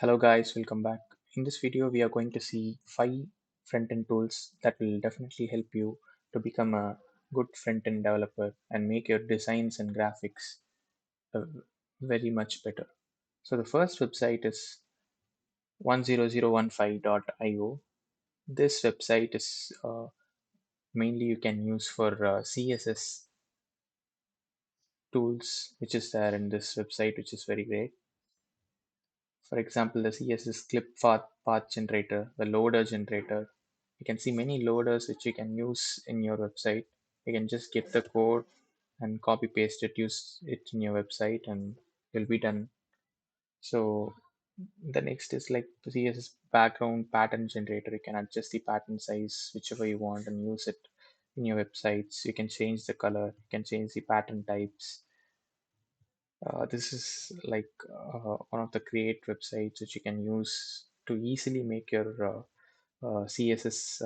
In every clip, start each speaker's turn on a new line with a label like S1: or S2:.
S1: Hello guys, welcome back. In this video, we are going to see 5 front-end tools that will definitely help you to become a good front-end developer and make your designs and graphics uh, very much better. So the first website is 10015.io. This website is mainly you can use for CSS tools, which is there in this website, which is very great. For example, the CSS path generator, the loader generator. You can see many loaders which you can use in your website. You can just get the code and copy paste it, use it in your website, and you'll be done. So the next is like the CSS background pattern generator. You can adjust the pattern size whichever you want and use it in your websites. You can change the color, you can change the pattern types. This is like one of the great websites which you can use to easily make your CSS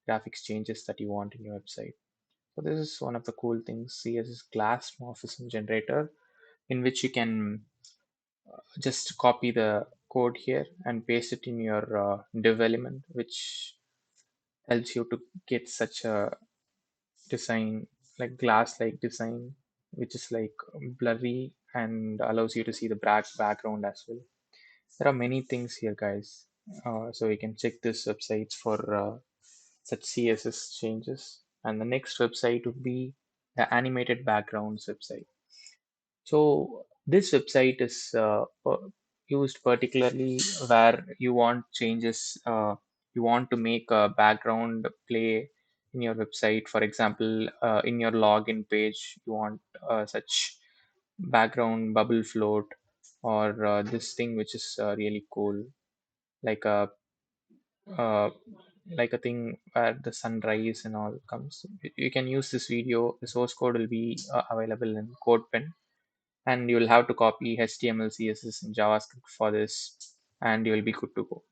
S1: graphics changes that you want in your website. So this is one of the cool things, CSS class morphism generator, in which you can just copy the code here and paste it in your div element, which helps you to get such a design, like glass-like design, which is like blurry and allows you to see the black background as well. There are many things here, guys. So you can check this website for such CSS changes. And the next website would be the animated backgrounds website. So this website is used particularly where you want changes, you want to make a background play in your website. For example, in your login page, you want such background bubble float or this thing which is really cool, like a uh, like a thing where the sunrise and all comes. You can use this video. The source code will be available in CodePen, and you will have to copy HTML, CSS, and JavaScript for this, and you will be good to go.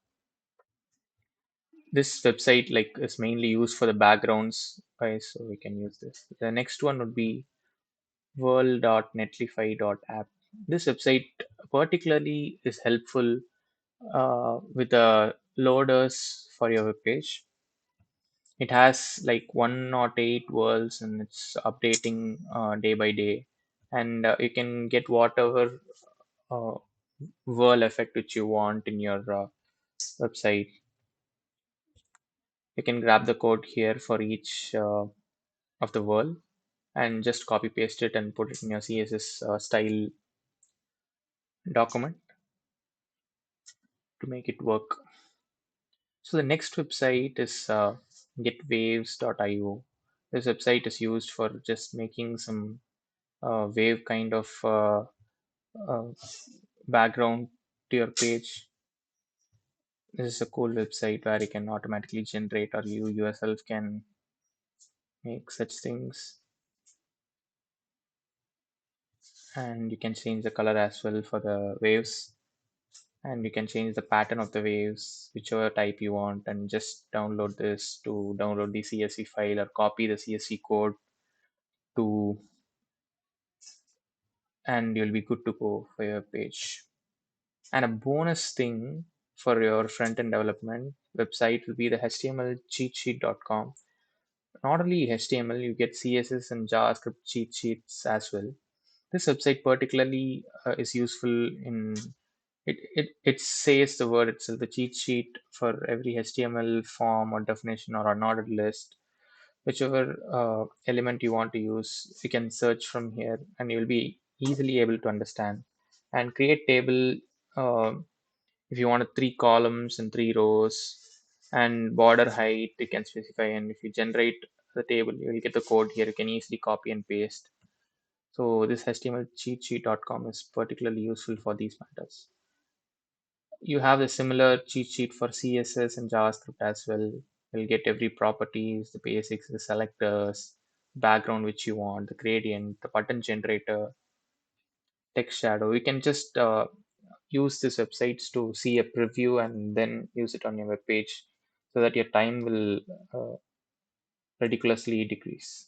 S1: This website like is mainly used for the backgrounds, guys, so we can use this. The next one would be world.netlify.app. This website particularly is helpful with the loaders for your web page. It has like 108 worlds and it's updating day by day, and you can get whatever uh, whirl effect which you want in your website. You can grab the code here for each of the whirl and just copy paste it and put it in your CSS style document to make it work. So the next website is getwaves.io. This website is used for just making some wave kind of uh, background to your page. This is a cool website where you can automatically generate, or you yourself can make such things, and you can change the color as well for the waves, and you can change the pattern of the waves whichever type you want, and just download this to download the CSV file or copy the CSV code to, and you'll be good to go for your page. And a bonus thing for your front-end development website will be the htmlcheatsheet.com. Not only HTML, you get CSS and JavaScript cheat sheets as well. This website particularly is useful in it says the word itself, the cheat sheet for every HTML form or definition or ordered list, whichever element you want to use, you can search from here and you'll be easily able to understand and create table. If you want 3 columns and 3 rows and border height, you can specify, and if you generate the table, you will get the code here. You can easily copy and paste. So this htmlcheatsheet.com is particularly useful for these matters. You have a similar cheat sheet for CSS and JavaScript as well. You'll get every properties, the basics, the selectors, background which you want, the gradient, the button generator, text shadow. You can just use these websites to see a preview and then use it on your web page so that your time will ridiculously decrease.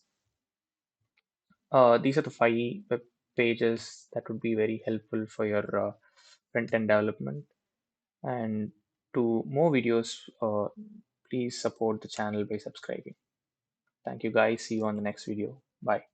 S1: These are the 5 web pages that would be very helpful for your front end development. And to more videos, please support the channel by subscribing. Thank you guys. See you on the next video. Bye.